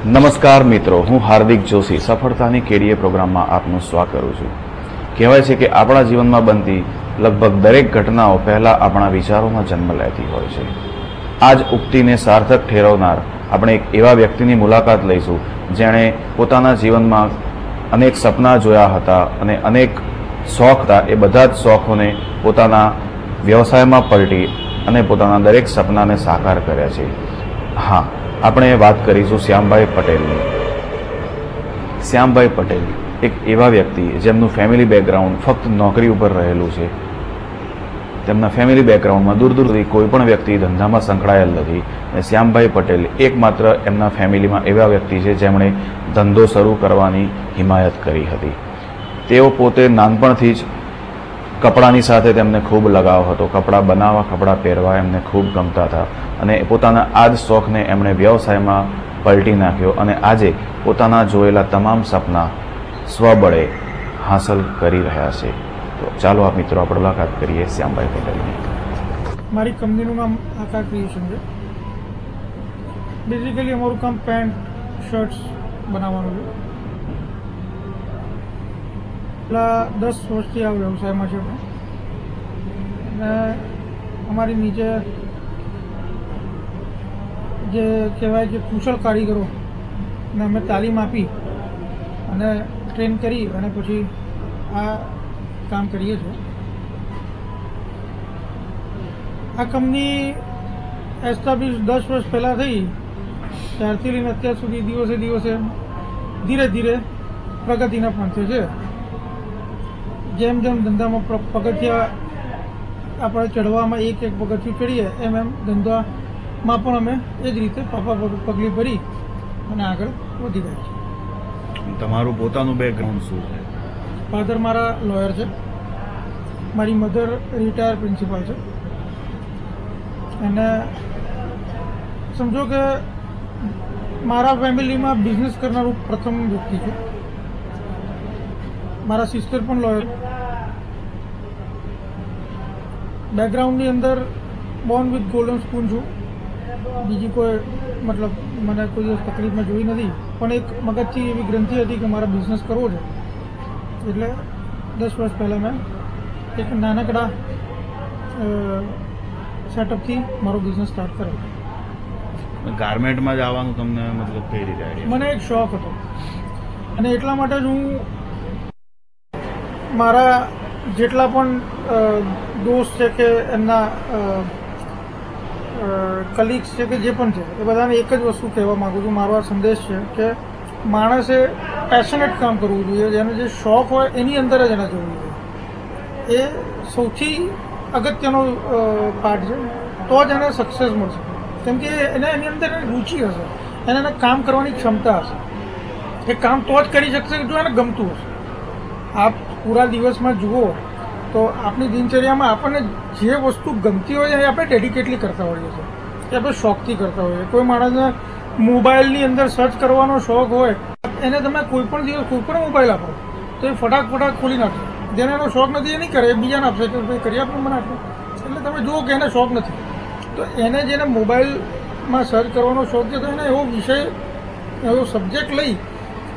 નમસ્કાર મિત્રો, હું હાર્દિક જોશી સફળતાની કેડીએ પ્રોગ્રામમાં આપનું સ્વાગત કરું છું। કહેવાય છે કે આપણા જીવનમાં બનતી લગભગ દરેક ઘટનાઓ પહેલા આપણા વિચારોમાં જન્મ લેતી હોય છે। આ જ ઉક્તિને સાર્થક ઠેરવનાર આપણે એક એવા વ્યક્તિની મુલાકાત લઈશું જેણે પોતાના જીવનમાં અનેક સપના જોયા હતા અને અનેક શોખ હતા। એ બધા જ શોખોને પોતાના વ્યવસાયમાં પલટી અને પોતાના દરેક સપનાને સાકાર કર્યા છે। હા, આપણે વાત કરીશું શ્યામભાઈ પટેલની। શ્યામભાઈ પટેલ એક એવા વ્યક્તિ જેમનું ફેમિલી બેકગ્રાઉન્ડ ફક્ત નોકરી ઉપર રહેલું છે। તેમના ફેમિલી બેકગ્રાઉન્ડમાં દૂર દૂર સુધી કોઈ પણ વ્યક્તિ ધંધામાં સંકળાયેલ નથી અને શ્યામભાઈ પટેલ એકમાત્ર એમના ફેમિલીમાં એવા વ્યક્તિ છે જેમણે ધંધો શરૂ કરવાની હિમાયત કરી હતી। તેઓ પોતે નાનપણથી જ કપડાની સાથે તેમને ખૂબ લગાવ હતો। કપડાં બનાવવા, કપડાં પહેરવા એમને ખૂબ ગમતા હતા અને પોતાના આ જ શોખને એમણે વ્યવસાયમાં પલટી નાખ્યો અને આજે પોતાના જોયેલા તમામ સપના સ્વબળે હાંસલ કરી રહ્યા છે। તો ચાલો આપ મિત્રો આપણે મુલાકાત કરીએ શ્યામભાઈ પટેલની। મારી કંપનીનું નામ આકાર ક્રિએશન છે। બેઝિકલી અમારું કામ પેન્ટ શર્ટ્સ બનાવવાનું છે। પેલા 10 વર્ષથી આ વ્યવસાયમાં છે અને અમારી નીચે જે કહેવાય કે કુશળ કારીગરો ને અમે તાલીમ આપી અને ટ્રેન કરી અને પછી આ કામ કરીએ છીએ। આ કંપની એસ્ટાબ્લિશ 10 વર્ષ પહેલાં થઈ ત્યારથી લઈને અત્યાર સુધી દિવસે દિવસે ધીરે ધીરે પ્રગતિના પંથે છે। જેમ જેમ ધંધામાં પગથિયા આપણે ચડવામાં એક એક પગથિયું ચડીએ એમ એમ ધંધામાં પણ અમે એ જ રીતે પગલી ભરી અને આગળ વધી ગયા છીએ। તમારું પોતાનું બેકગ્રાઉન્ડ શું છે? ફાધર મારા લોયર છે, મારી મધર રિટાયર પ્રિન્સિપાલ છે અને સમજો કે મારા ફેમિલીમાં બિઝનેસ કરનારું પ્રથમ વ્યક્તિ છે। મારા સિસ્ટર પણ લોયર। બેકગ્રાઉન્ડની અંદર બોર્ન વિથ ગોલ્ડન સ્પૂન છું। બીજી કોઈ મતલબ મને કોઈ દિવસ તકલીફમાં જોઈ નથી, પણ એક મગજથી એવી ગ્રંથિ હતી કે મારે બિઝનેસ કરવો છે એટલે 10 વર્ષ પહેલાં મેં એક નાનકડા સેટઅપથી મારો બિઝનેસ સ્ટાર્ટ કર્યો। ગાર્મેન્ટમાં જ આવવાનું તમને મતલબ કઈ રીતે આઈડિયા? મને એક શોખ હતો અને એટલા માટે જ હું મારા જેટલા પણ દોસ્ત છે કે એમના કલીગ્સ છે કે જે પણ છે એ બધાને એક જ વસ્તુ કહેવા માગું છું। મારો આ સંદેશ છે કે માણસે પેશનેટ કામ કરવું જોઈએ, જેને જે શોખ હોય એની અંદર જ એને જવું જોઈએ। એ સૌથી અગત્યનો પાર્ટ છે, તો જ એને સક્સેસ મળશે। કેમ કે એને એની અંદર રુચિ હશે, એને કામ કરવાની ક્ષમતા હશે। એ કામ તો જ કરી શકશે જો એને ગમતું હશે। આપ પૂરા દિવસમાં જુઓ તો આપણી દિનચર્યામાં આપણને જે વસ્તુ ગમતી હોય એ આપણે ડેડિકેટલી કરતા હોઈએ છીએ, એ આપણે શોખથી કરતા હોઈએ। કોઈ માણસને મોબાઈલની અંદર સર્ચ કરવાનો શોખ હોય, એને તમે કોઈ પણ દિવસ કોઈ પણ મોબાઈલ આપો તો એ ફટાક ખોલી નાખશે। જેને એનો શોખ નથી એ નહીં કરે, એ બીજાને આપશે કે ભાઈ કરી આપો મને આપો। એટલે તમે જુઓ કે એને શોખ નથી, તો એને જેને મોબાઈલમાં સર્ચ કરવાનો શોખ છે તો એને એવો વિષય, એવો સબ્જેક્ટ લઈ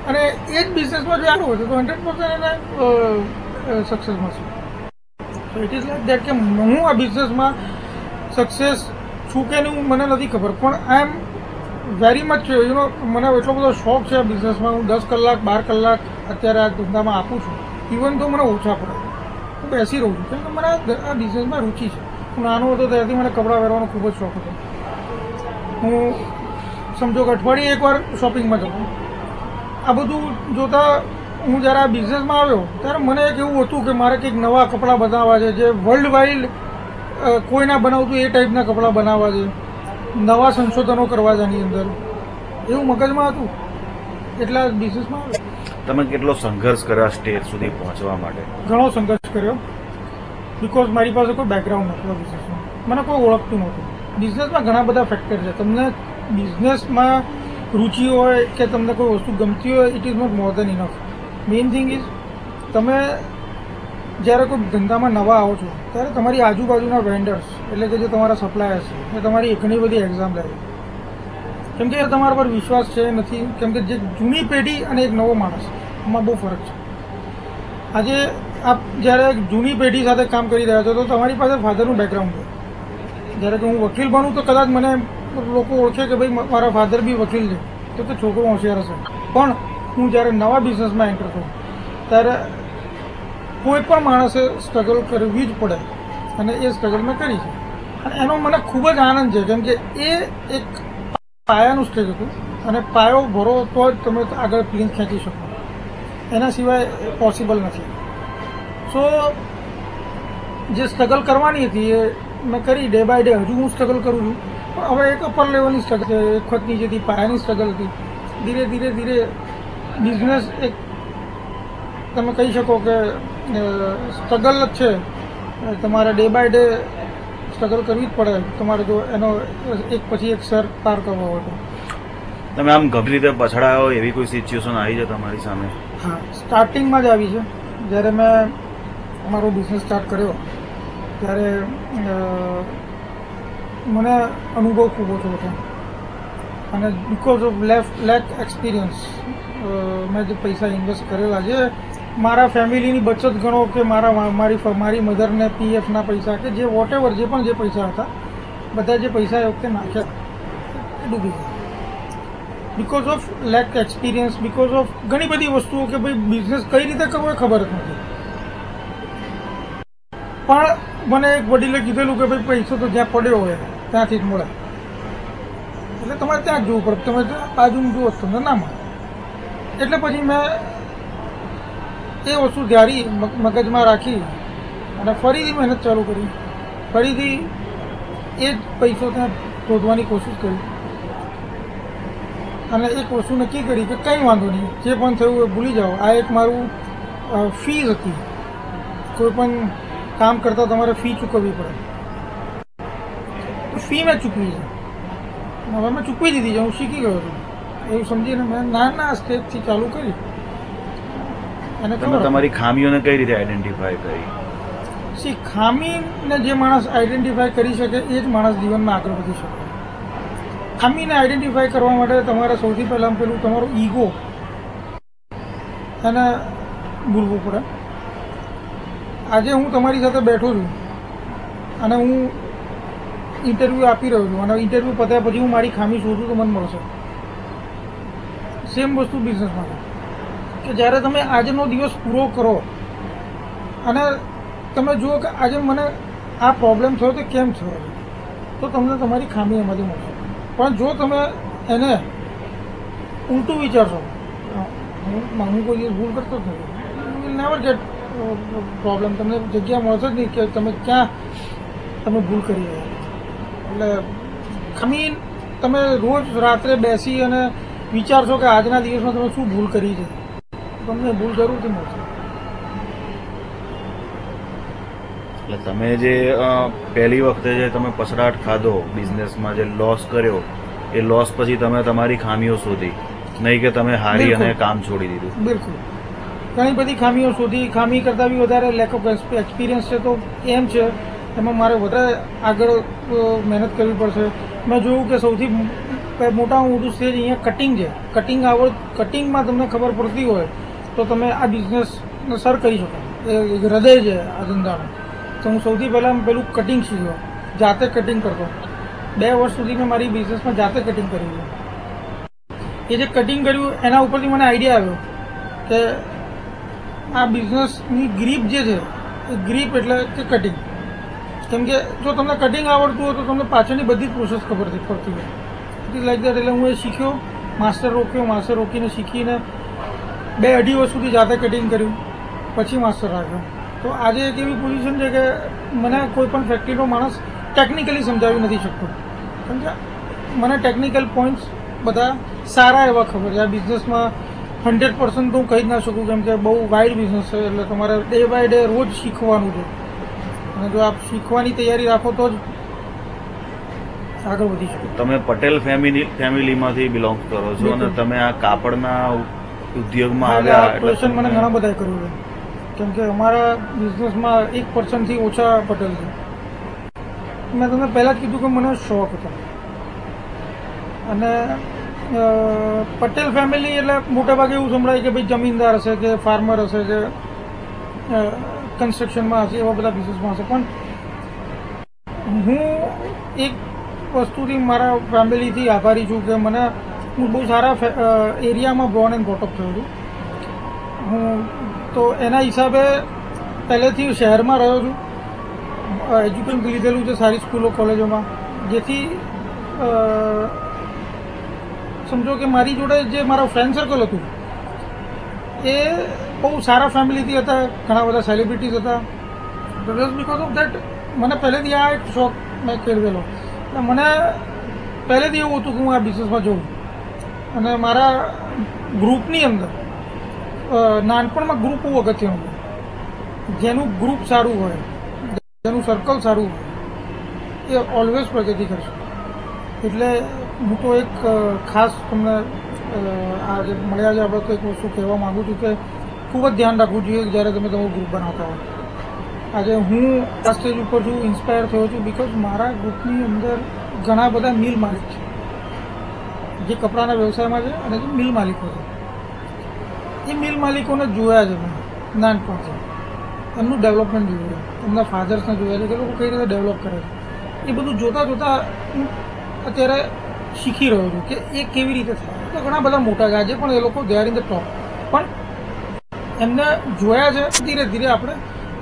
અને એ જ બિઝનેસમાં જો આવ્યો હોય તો 100% એને સક્સેસ મળશે। તો ઇટ ઇઝ લાઈક દેટ કે હું આ બિઝનેસમાં સક્સેસ છું કે નહીં મને નથી ખબર, પણ I am very much you know મને એટલો બધો શોખ છે આ બિઝનેસમાં। હું 10 કલાક 12 કલાક અત્યારે આ ધંધામાં આપું છું, ઇવન તો મને ઓછા પડે, હું બેસી રહું છું કેમ કે મને આ બિઝનેસમાં રુચિ છે। હું નાનો હતો ત્યારથી મને કપડાં પહેરવાનો ખૂબ જ શોખ હતો। હું સમજો કે અઠવાડિયે એકવાર શોપિંગમાં જતો। આ બધું જોતાં હું જ્યારે આ બિઝનેસમાં આવ્યો ત્યારે મને એક એવું હતું કે મારે કંઈક નવા કપડાં બનાવવા છે, જે વર્લ્ડ વાઇડ કોઈ ના બનાવતું એ ટાઈપના કપડાં બનાવવા છે, નવા સંશોધનો કરવા છે આની અંદર, એવું મગજમાં હતું એટલે આ બિઝનેસમાં આવ્યો। તમે કેટલો સંઘર્ષ કર્યો સ્ટેજ સુધી પહોંચવા માટે? ઘણો સંઘર્ષ કર્યો, બિકોઝ મારી પાસે કોઈ બેકગ્રાઉન્ડ નહોતું બિઝનેસમાં, મને કોઈ ઓળખતું નહોતું। બિઝનેસમાં ઘણા બધા ફેક્ટર છે, તમને બિઝનેસમાં રુચિ હોય કે તમને કોઈ વસ્તુ ગમતી હોય, it is not more than enough. Main thing is તમે જ્યારે કોઈ ધંધામાં નવા આવો છો ત્યારે તમારી આજુબાજુના વેન્ડર્સ એટલે કે જે તમારા સપ્લાયર્સ છે એ તમારી ઘણી બધી એક્ઝામ લે છે। કેમ કે તમારા પર વિશ્વાસ છે નથી, કેમ કે જે જૂની પેઢી અને એક નવો માણસ એમાં બહુ ફરક છે. આજે આપ જ્યારે જૂની પેઢી સાથે કામ કરી રહ્યા છો તો તમારી પાસે ફાધરનું બેકગ્રાઉન્ડ છે. જ્યારે કે હું વકીલ બનું તો કદાચ મને લોકો ઓળખે કે ભાઈ મારા ફાધર બી વકીલ છે તો છોકરો હોશિયાર હશે. પણ હું જ્યારે નવા બિઝનેસમાં એન્ટર થયું ત્યારે કોઈ પણ માણસે સ્ટ્રગલ કરવી જ પડે અને એ સ્ટ્રગલ મેં કરી છે. અને એનો મને ખૂબ જ આનંદ છે, કેમ કે એ એક પાયાનું સ્ટેજ હતું અને પાયો ભરો તો જ તમે આગળ પ્લિન્થ ખેંચી શકો, એના સિવાય પોસિબલ નથી. સો જે સ્ટ્રગલ કરવાની હતી એ મેં કરી. ડે બાય ડે હજુ હું સ્ટ્રગલ કરું છું, પણ હવે એક અપર લેવલની સ્ટ્રગલ છે. એક વખતની જે પાયાની સ્ટ્રગલ હતી, ધીરે ધીરે ધીરે બિઝનેસ એક તમે કહી શકો કે સ્ટ્રગલ જ છે. તમારે ડે બાય ડે સ્ટ્રગલ કરવી જ પડે તમારે જો એનો એક પછી એક સર પાર કરવો હોય તો. તમે આમ ગંભીર રીતે પછડાયો એવી કોઈ સિચ્યુએશન આવી છે તમારી સામે? હા, સ્ટાર્ટિંગમાં જ આવી છે. જ્યારે મેં મારો બિઝનેસ સ્ટાર્ટ કર્યો ત્યારે મને અનુભવ ખૂબ ઓછો હતો અને બિકોઝ ઓફ લેક એક્સપિરિયન્સ મેં જે પૈસા ઇન્વેસ્ટ કરેલા છે, મારા ફેમિલીની બચત ગણો કે મારી મધરને પીએફના પૈસા કે જે વોટેવર જે પણ જે પૈસા હતા બધા જે પૈસા એ વખતે નાખ્યા ડૂબી ગયા. Because of lake experience, because of ઘણી બધી વસ્તુઓ કે ભાઈ બિઝનેસ કઈ રીતે કરવો એ ખબર જ નથી. પણ મને એક વડીલે કીધેલું કે ભાઈ પૈસો તો જ્યાં પડ્યો હોય ત્યાંથી જ મળે, એટલે તમારે ત્યાં જ જોવું પડે. તમે બાજુમાં જુઓ તમને ના મળે. એટલે પછી મેં એ વસ્તુ ધારી મગજમાં રાખી અને ફરીથી મહેનત ચાલુ કરી. ફરીથી એ જ પૈસો ત્યાં શોધવાની કોશિશ કરી અને એક વસ્તુ નક્કી કરી કે કંઈ વાંધો નહીં, જે પણ થયું એ ભૂલી જાઓ. આ એક મારું ફીસ હતી. કોઈ પણ કામ કરતાં તમારે ફી ચૂકવવી પડે, તો ફી મેં ચૂકવી છે. હવે મેં ચૂકવી દીધી છે, હું શીખી ગયો છું એવું સમજીને મેં નાના સ્ટેજથી ચાલુ કરી. અને તમે તમારી ખામીઓને કઈ રીતે આઈડેન્ટિફાય કરી? ખામીને જે માણસ આઈડેન્ટિફાય કરી શકે એ જ માણસ જીવનમાં આગળ વધી શકે. ખામીને આઈડેન્ટિફાય કરવા માટે તમારે સૌથી પહેલાં પેલું તમારું ઈગો એને ભૂલવું પડે. આજે હું તમારી સાથે બેઠો છું અને હું ઇન્ટરવ્યૂ આપી રહ્યો છું અને ઇન્ટરવ્યૂ પત્યા પછી હું મારી ખામી શોધું તો મને મળશે. સેમ વસ્તુ બિઝનેસમાં છે કે જ્યારે તમે આજનો દિવસ પૂરો કરો અને તમે જુઓ કે આજે મને આ પ્રોબ્લેમ થયો તો કેમ થયો, તો તમને તમારી ખામી એમાંથી મળશે. પણ જો તમે એને ઉલટું વિચારશો, હું કોઈ દિવસ ભૂલ કરતો જ નથી, you will never get problem. તમને જગ્યા મળશે જ નહીં કે તમે ક્યાં તમે ભૂલ કરી રહ્યા. એટલે ખામી તમે રોજ રાત્રે બેસી અને વિચારશો કે આજના દિવસમાં તમે શું ભૂલ કરી છે, તમને ભૂલ જરૂરથી મળશે. એટલે તમે જે પહેલી વખતે જે તમે પછડાટ ખાધો બિઝનેસમાં, જે લોસ કર્યો, એ લોસ પછી તમે તમારી ખામીઓ શોધી, નહીં કે તમે હારી અને કામ છોડી દીધું? બિલકુલ. ઘણી બધી ખામીઓ શોધી. ખામી કરતાં બી વધારે લેક ઓફ એક્સપિરિયન્સ છે તો એમ છે એમાં મારે વધારે આગળ મહેનત કરવી પડશે. મેં જોયું કે સૌથી મોટામાં મોટું સ્ટેજ અહીંયા કટિંગ છે. કટિંગમાં તમને ખબર પડતી હોય તો તમે આ બિઝનેસને સર કરી શકો. એ હૃદય છે આ ધંધાનું. તો હું સૌથી પહેલાં પેલું કટિંગ શીખ્યો, જાતે કટિંગ કરતો. 2 વર્ષ સુધી મેં મારી બિઝનેસમાં જાતે કટિંગ કર્યું છે. એ જે કટિંગ કર્યું એના ઉપરથી મને આઈડિયા આવ્યો કે આ બિઝનેસની ગ્રીપ જે છે એ ગ્રીપ એટલે કે કટિંગ. કેમ કે જો તમને કટિંગ આવડતું હોય તો તમને પાછળની બધી જ પ્રોસેસ ખબર પડતી હોય. It is like that. એટલે હું એ શીખ્યો, માસ્ટર રોકીને શીખીને 2-2.5 વર્ષ સુધી જાતે કટિંગ કર્યું, પછી માસ્ટર રાખ્યો. તો આજે એક એવી પોઝિશન છે કે મને કોઈ પણ ફેક્ટરીનો માણસ ટેકનિકલી સમજાવી નથી શકતો. કેમ કે મને ટેકનિકલ પોઈન્ટ્સ બધા સારા એવા ખબર છે. આ બિઝનેસમાં 100% તો હું કહી જ ના શકું, કેમ કે બહુ વાઇડ બિઝનેસ છે. એટલે તમારે ડે બાય ડે રોજ શીખવાનું છે અને જો આપ શીખવાની તૈયારી રાખો તો જ આગળ વધી શકો. તમે પટેલ ફેમિલીમાંથી બિલોંગ કરો છો અને તમે આ કાપડના ઉદ્યોગમાં આવ્યા એટલે મને ઘણા બધા કર્યું છે. કેમ કે અમારા બિઝનેસમાં 1% ઓછા પટેલ છે. મેં તમને પહેલાં જ કીધું કે મને શોખ હતો. અને પટેલ ફેમિલી એટલે મોટાભાગે એવું સંભળાય કે ભાઈ જમીનદાર હશે કે ફાર્મર હશે કે કન્સ્ટ્રક્શનમાં હશે, એવા બધા બિઝનેસમાં હશે. પણ હું એક વસ્તુથી મારા ફેમિલીથી આભારી છું કે હું બહુ સારા એરિયામાં બોર્ન એન્ડ બ્રોટઅપ થયો છું. હું તો એના હિસાબે પહેલેથી શહેરમાં રહ્યો છું, એજ્યુકેશન લીધેલું છે સારી સ્કૂલો કોલેજોમાં, જેથી સમજો કે મારી જોડે જે મારો ફ્રેન્ડ સર્કલ હતું એ બહુ સારા ફેમિલીથી હતા, ઘણા બધા સેલિબ્રિટીઝ હતા. જસ્ટ બિકોઝ ઓફ દેટ મને પહેલેથી આ એક શોખ મેં કેળવેલો. એટલે મને પહેલેથી એવું હતું કે હું આ બિઝનેસમાં જોઉં. અને મારા ગ્રુપની અંદર નાનપણમાં ગ્રુપ બહુ અગત્યનું હોય. જેનું ગ્રુપ સારું હોય, જેનું સર્કલ સારું હોય, એ ઓલવેઝ પ્રગતિ કરશે. એટલે હું તો એક ખાસ તમને આજે મળ્યા છે આપણે તો એક વસ્તુ કહેવા માગું છું કે ખૂબ જ ધ્યાન રાખવું જોઈએ જ્યારે તમે તમારું ગ્રુપ બનાવતા હો. આજે હું આ સ્ટેજ ઉપર છું, ઇન્સ્પાયર થયો છું બિકોઝ મારા ગ્રુપની અંદર ઘણા બધા મિલ માલિક છે, જે કપડાના વ્યવસાયમાં છે અને જે મિલ માલિકો છે. એ મિલ માલિકોને જોયા છે મેં નાનપણથી, એમનું ડેવલપમેન્ટ જોયું, એમના ફાધર્સને જોયા છે કે લોકો કઈ રીતે ડેવલપ કરે છે. એ બધું જોતાં જોતાં હું અત્યારે શીખી રહ્યો છું કે એ કેવી રીતે થાય. તો ઘણા બધા મોટા ગયા છે પણ એ લોકો they are in the top, પણ એમને જોયા છે. ધીરે ધીરે આપણે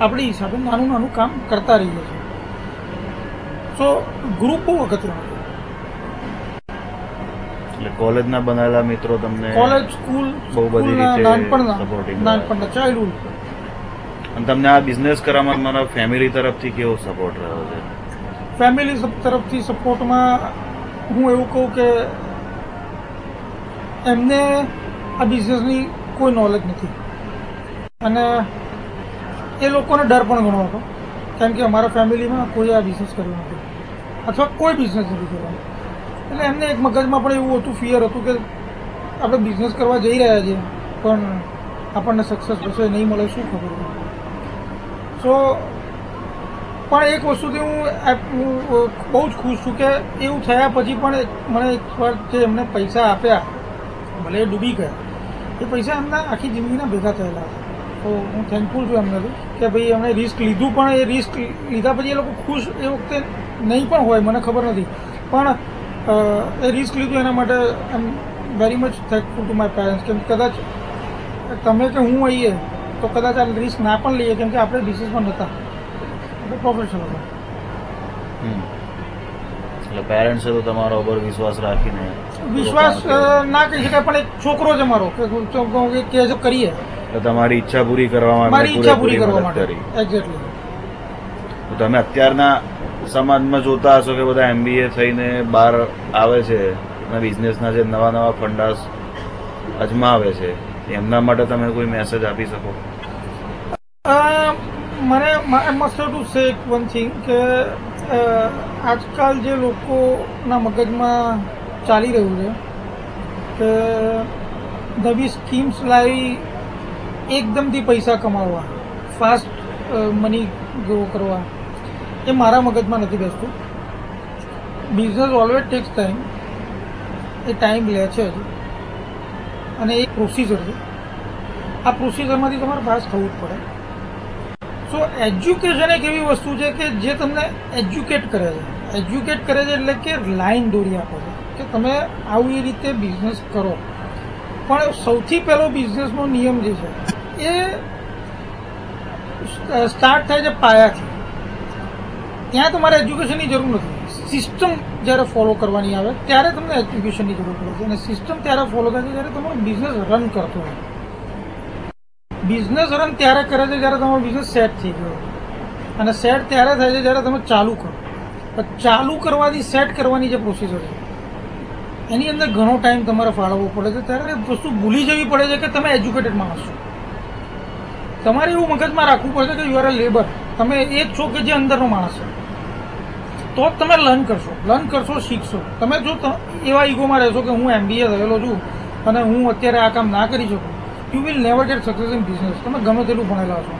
આપણી હિસાબે નાનું નાનું કામ કરતા રહીએ છીએ. સો ગ્રુપ બહુ અગત્યનું છે. એટલે કોલેજના બનાવેલા મિત્રો તમને કોલેજ, સ્કૂલ, બહુ બધી રીતે નાનપણના ચાઇલ્ડહુડ. અને તમને આ બિઝનેસ કરવામાં મારા ફેમિલી તરફથી કેવો સપોર્ટ રહ્યો છે? ફેમિલી તરફથી સપોર્ટમાં હું એવું કહું કે એમને આ બિઝનેસની કોઈ નોલેજ નથી અને એ લોકોને ડર પણ ઘણો હતો, કેમ કે અમારા ફેમિલીમાં કોઈ આ બિઝનેસ કર્યો નથી અથવા કોઈ બિઝનેસ નથી કર્યો. એટલે એમને એક મગજમાં પણ એવું હતું, ફિયર હતું કે આપણે બિઝનેસ કરવા જઈ રહ્યા છીએ પણ આપણને સક્સેસ થશે નહીં મળે, શું ખબર. સો પણ એક વસ્તુથી હું બહુ જ ખુશ છું કે એવું થયા પછી પણ મને એક વાર જે એમને પૈસા આપ્યા, ભલે એ ડૂબી ગયા, એ પૈસા એમના આખી જિંદગીના ભેગા થયેલા હતા. તો હું થેન્કફુલ છું એમને કે ભાઈ એમણે રિસ્ક લીધું, પણ એ રિસ્ક લીધા પછી એ લોકો ખુશ એ વખતે નહીં પણ હોય, મને ખબર નથી, પણ એ રિસ્ક લીધું એના માટે I am very much thankful to my parents. કેમ કદાચ તમે કે હું આવીએ તો કદાચ આ રિસ્ક ના પણ લઈએ, કેમ કે આપણે બિઝનેસમાં નહોતા, પ્રોફેશનલ હતા. એટલે પેરેન્ટ્સે તો તમારા ઉપર વિશ્વાસ રાખીને વિશ્વાસ ના કહી શકાય, પણ એક છોકરો છે મારો કે કરીએ, તમારી ઈચ્છા પૂરી કરવામાં મારી ઈચ્છા પૂરી કરવા માટે. એક્ઝેક્ટલી. તો તમે અત્યારના સમાજમાં જોતા હશો કે બધા MBA થઈને બહાર આવે છે અને બિઝનેસના જે નવા નવા ફંડાસ અજમાવે છે, એમના માટે તમે કોઈ મેસેજ આપી શકો? મને I must have to say one thing કે આજકાલ જે લોકોના મગજમાં ચાલી રહ્યું છે કે નવી સ્કીમ્સ લાવી એકદમથી પૈસા કમાવવા, ફાસ્ટ મની ગ્રો કરવા, એ મારા મગજમાં નથી બેસતું. બિઝનેસ ઓલવેઝ ટેક્સ ટાઈમ, એ ટાઈમ લે છે જ અને એક પ્રોસિજર છે. આ પ્રોસિજરમાંથી તમારે પાસ થવું જ પડે. સો એજ્યુકેશન એક એવી વસ્તુ છે કે જે તમને એજ્યુકેટ કરે છે. એજ્યુકેટ કરે છે એટલે કે લાઈન દોરી આપે છે કે તમે આવી રીતે બિઝનેસ કરો. પણ સૌથી પહેલો બિઝનેસનો નિયમ જે છે એ સ્ટાર્ટ થાય છે પાયાથી. ત્યાં તમારે એજ્યુકેશનની જરૂર નથી. સિસ્ટમ જ્યારે ફોલો કરવાની આવે ત્યારે તમને એજ્યુકેશનની જરૂર પડે છે અને સિસ્ટમ ત્યારે ફોલો થાય છે જ્યારે તમારો બિઝનેસ રન કરતો હોય. બિઝનેસ રન ત્યારે કરે છે જ્યારે તમારો બિઝનેસ સેટ થઈ ગયો, અને સેટ ત્યારે થાય છે જ્યારે તમે ચાલુ કરો. ચાલુ કરવાથી સેટ કરવાની જે પ્રોસિજર છે એની અંદર ઘણો ટાઈમ તમારે ફાળવવો પડે છે. ત્યારે વસ્તુ ભૂલી જવી પડે છે કે તમે એજ્યુકેટેડ માણસ છો. તમારે એવું મગજમાં રાખવું પડશે કે યુ આર અ લેબર. તમે એ જ છો કે જે અંદરનો માણસ છે, તો જ તમે લર્ન કરશો, શીખશો. તમે જો એવા ઈગોમાં રહેશો કે હું MBA થયેલો છું અને હું અત્યારે આ કામ ના કરી શકું, you will never get success in business. તમે ગમે તેટલું ભણેલા છો,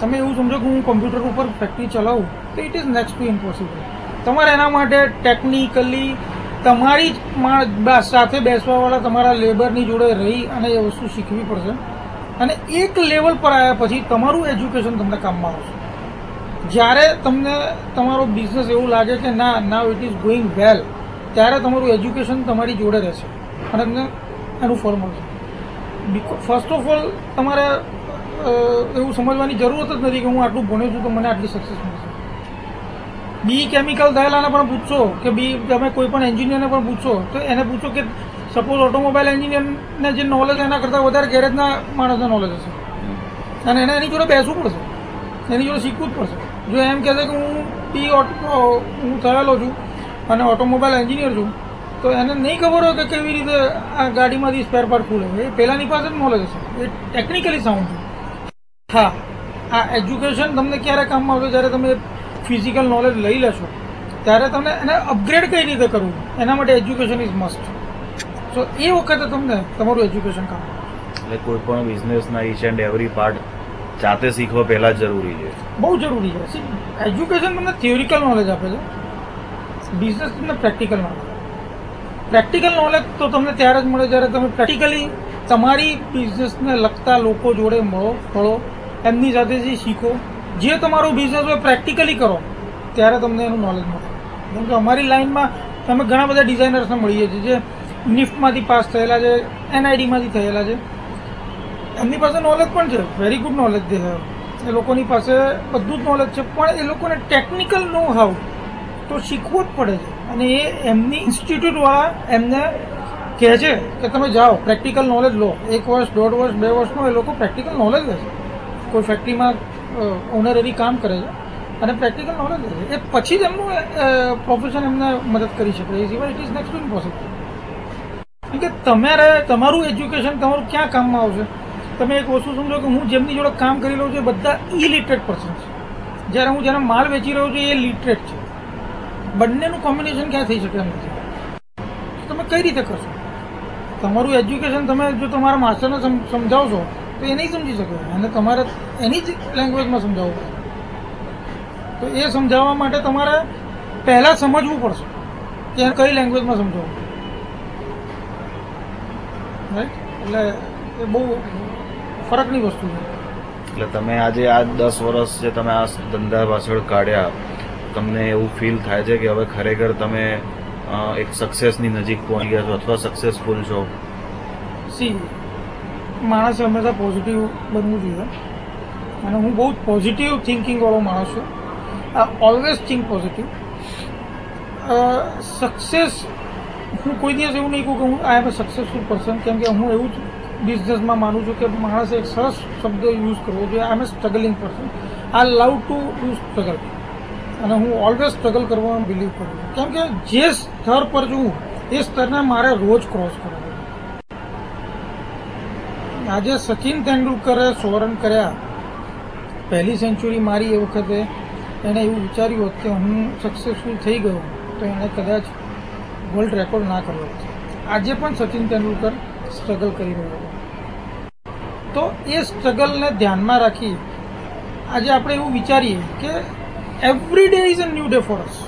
તમે એવું સમજો કે હું કમ્પ્યુટર ઉપર ફેક્ટરી ચલાવું તો it is next to impossible. તમારે એના માટે ટેકનિકલી તમારી સાથે બેસવાવાળા તમારા લેબરની જોડે રહી અને એ વસ્તુ શીખવી પડશે. અને એક લેવલ પર આવ્યા પછી તમારું એજ્યુકેશન તમને કામમાં આવશે. જ્યારે તમને તમારો બિઝનેસ એવું લાગે કે ના નાવ ઇટ ઇઝ ગોઈંગ વેલ, ત્યારે તમારું એજ્યુકેશન તમારી જોડે રહેશે અને તમને એનું ફળ મળશે. ફર્સ્ટ ઓફ ઓલ તમારે એવું સમજવાની જરૂરત જ નથી કે હું આટલું ભણ્યો છું તો મને આટલી સક્સેસ મળશે. બી કેમિકલ થયેલાને પણ પૂછશો કે તમે કોઈ પણ એન્જિનિયરને પણ પૂછશો તો એને પૂછો કે સપોઝ ઓટોમોબાઈલ એન્જિનિયરને જે નોલેજ એના કરતાં વધારે ગેરેજના માણસને નોલેજ હશે અને એને એની જોડે બેસવું પડશે, એની જોડે શીખવું જ પડશે. જો એમ કહેશે કે હું થયેલો છું અને ઓટોમોબાઈલ એન્જિનિયર છું તો એને નહીં ખબર હોય કે કેવી રીતે આ ગાડીમાંથી સ્પેર પાર્ટ ખુલે, એ પહેલાંની પાસે જ નોલેજ હશે, એ ટેકનિકલી સાઉન્ડ છે. હા, આ એજ્યુકેશન તમને ક્યારે કામમાં આવશે? જ્યારે તમે ફિઝિકલ નોલેજ લઈ લેશો ત્યારે તમને એને અપગ્રેડ કઈ રીતે કરવું એના માટે એજ્યુકેશન ઇઝ મસ્ટ. સો એ વખતે તમને તમારું એજ્યુકેશન કામ આવે. એટલે કોઈ પણ બિઝનેસના ઈચ એન્ડ એવરી પાર્ટ જાતે શીખવા પહેલાં જ જરૂરી છે, બહુ જરૂરી છે. એજ્યુકેશન તમને થિયોરિકલ નોલેજ આપે છે, બિઝનેસ તમને પ્રેક્ટિકલ નોલેજ. પ્રેક્ટિકલ નોલેજ તો તમને ત્યારે જ મળે જ્યારે તમે પ્રેક્ટિકલી તમારી બિઝનેસને લગતા લોકો જોડે મળો, એમની સાથેથી શીખો. જે તમારો બિઝનેસ હોય પ્રેક્ટિકલી કરો ત્યારે તમને એનું નોલેજ મળે. કેમ કે અમારી લાઇનમાં અમે ઘણા બધા ડિઝાઇનર્સને મળીએ છીએ જે નિફ્ટમાંથી પાસ થયેલા છે, NID થયેલા છે. એમની પાસે નોલેજ પણ છે, very good knowledge they have. એ લોકોની પાસે બધું જ નોલેજ છે, પણ એ લોકોને ટેકનિકલ નો હાવ તો શીખવું જ પડે છે. અને એ એમની ઇન્સ્ટિટ્યૂટવાળા એમને કહે છે કે તમે જાઓ પ્રેક્ટિકલ નોલેજ લો. 1 વર્ષ, 1.5 વર્ષ, 2 વર્ષનો એ લોકો પ્રેક્ટિકલ નોલેજ લે છે. કોઈ ફેક્ટરીમાં ઓનરરી કામ કરે છે અને પ્રેક્ટિકલ નોલેજ લે છે. એ પછી જ એમનું પ્રોફેશન એમને મદદ કરી શકે. એ સિવાય it is next to impossible. કેમ કે તમારું એજ્યુકેશન તમારું ક્યાં કામમાં આવશે? તમે એક વસ્તુ સમજો કે હું જેમની જોડે કામ કરી રહ્યો છું એ બધા ઇલિટરેટ પર્સન છે, જ્યારે હું જેને માલ વેચી રહ્યો છું એ લિટરેટ છે. બંનેનું કોમ્બિનેશન ક્યાં થઈ શકે એમ નથી. તમે કઈ રીતે કરશો? તમારું એજ્યુકેશન તમે જો તમારા માસ્ટરને સમજાવશો તો એ નહીં સમજી શકે અને તમારે એની જ લેંગ્વેજમાં સમજાવવું પડે. તો એ સમજાવવા માટે તમારે પહેલાં સમજવું પડશે કે કઈ લેંગ્વેજમાં સમજાવવું, રાઈટ? એટલે એ બહુ ફરકની વસ્તુ છે. એટલે તમે આજે આ 10 વર્ષ જે તમે આ ધંધા પાછળ કાઢ્યા, તમને એવું ફીલ થાય છે કે હવે ખરેખર તમે એક સક્સેસની નજીક પહોંચી ગયા છો અથવા સક્સેસફુલ છો? માણસે હંમેશા પોઝિટિવ બનવું જોઈએ અને હું બહુ જ પોઝિટિવ થિંકિંગવાળો માણસ છું. Always think positive. સક્સેસ હું કોઈ દિવસ એવું નહીં કહું કે હું આઈ એમ અ સક્સેસફુલ પર્સન. કેમ કે હું એવું જ બિઝનેસમાં માનું છું કે માણસે એક સરસ શબ્દ યુઝ કરવો જોઈએ. I am a struggling person. I love to do struggle અને હું ઓલવેઝ સ્ટ્રગલ કરવામાં બિલીવ કરું છું. કેમ કે જે સ્તર પર છું એ સ્તરને મારે રોજ ક્રોસ કરવો. આજે સચિન તેંડુલકરે 100 રન કર્યા, પહેલી સેન્ચુરી મારી, એ વખતે એણે એવું વિચાર્યું હોત કે હું સક્સેસફુલ થઈ ગયો તો એણે કદાચ વર્લ્ડ રેકોર્ડ ના કર્યો હોત. આજે પણ સચિન તેંડુલકર સ્ટ્રગલ કરી રહ્યો હતો. તો એ સ્ટ્રગલને ધ્યાનમાં રાખી આજે આપણે એવું વિચારીએ કે every day is a new day for us.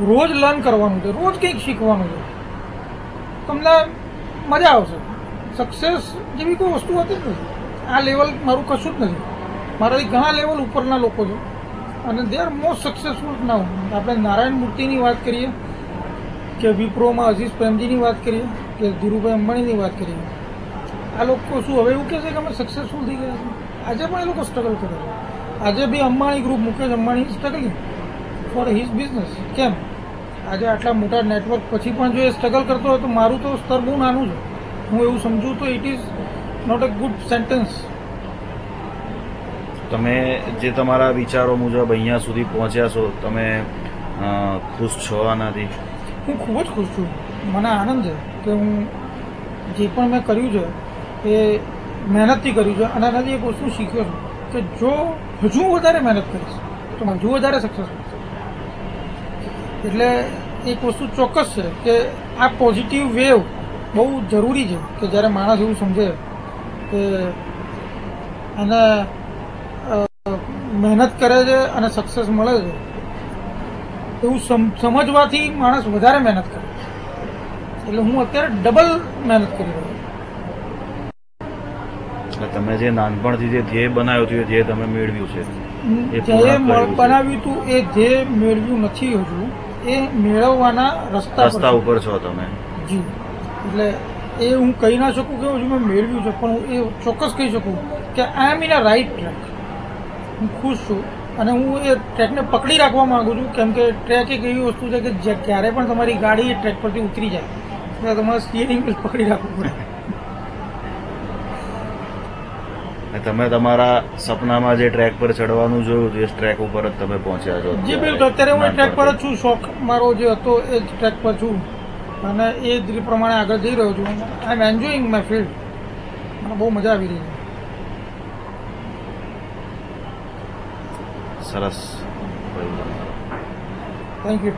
રોજ લર્ન કરવાનું છે, રોજ કંઈક શીખવાનું છે, તમને મજા આવશે. સક્સેસ જેવી કોઈ વસ્તુ હોતી જ નથી. આ લેવલ મારું કશું જ નથી. મારાથી ઘણા લેવલ ઉપરના લોકો છે અને દે આર મોસ્ટ સક્સેસફુલ નાઉ. આપણે નારાયણ મૂર્તિની વાત કરીએ કે વિપ્રોમાં અઝીઝ પ્રેમજીની વાત કરીએ કે ધીરુભાઈ અંબાણીની વાત કરીએ, આ લોકો શું હવે એવું કહે છે કે અમે સક્સેસફુલ થઈ ગયા છીએ? આજે પણ એ લોકો સ્ટ્રગલ કરે છે. આજે બી Ambani group, Mukesh Ambani struggling for his business. કેમ? આજે આટલા મોટા નેટવર્ક પછી પણ જો એ સ્ટ્રગલ કરતો હોય તો મારું તો સ્તર બહુ નાનું છે. હું એવું સમજું તો it is not a good sentence. તમે જે તમારા વિચારો મુજબ અહીંયા સુધી પહોંચ્યા છો, તમે ખુશ છો આનાથી? હું ખૂબ જ ખુશ છું. મને આનંદ છે કે હું જે પણ મેં કર્યું છે એ મહેનતથી કર્યું છે અને આનાથી એક વસ્તુ શીખ્યો છું કે જો હજુ વધારે મહેનત કરીશ તો હજુ વધારે સક્સેસફુલ થશે. એટલે એક વસ્તુ ચોક્કસ છે કે આ પોઝિટિવ વેવ બહુ જરૂરી છે કે જ્યારે માણસ એવું સમજે કે એને મહેનત કરે છે અને સક્સેસ મળે છે એવું સમજવાથી માણસ વધારે મહેનત કરે. એટલે હું અત્યારે ડબલ મહેનત કરી રહ્યો છું. એટલે તમે જે નાનપણથી જે ધ્યેય બનાવ્યું હતું એ ધ્યેય તમે મેળવ્યું છે, એ જે પૂર્ણ કર્યું છે. બનાવ્યું હતું એ ધ્યેય મેળવ્યું નથી હજુ. એ મેળવવાના રસ્તા રસ્તા પર ઉપર છો તમે. જી. એટલે એ હું કહી ના શકું કે હજુ મેં મેળવ્યું છે, પણ હું એ ચોક્કસ કહી શકું કે આઈ એમ ઇન અ રાઇટ ટ્રેક. હું ખુશ છું અને હું એ ટ્રેકને પકડી રાખવા માંગુ છું, કેમ કે ટ્રેક એક એવી વસ્તુ છે કે જે ક્યારે પણ તમારી ગાડી એ ટ્રેક પરથી ઉતરી જાય એટલે તમારે સ્ટીયરિંગ વ્હીલ પકડી રાખવું પડે. અને તમે તમારા સપનામાં જે ટ્રેક પર ચડવાનું જોયું હતું એ ટ્રેક ઉપર જ તમે પહોંચ્યા છો. જી બિલકુલ. અત્યારે હું એ ટ્રેક પર જ છું. શોખ મારો જે હતો એ જ ટ્રેક પર છું અને એ જ પ્રમાણે આગળ જઈ રહ્યો છું. આઈ એમ એન્જોઈંગ માય ફિલ્ડ. મને બહુ મજા આવી રહી છે. સરસ. Thank you.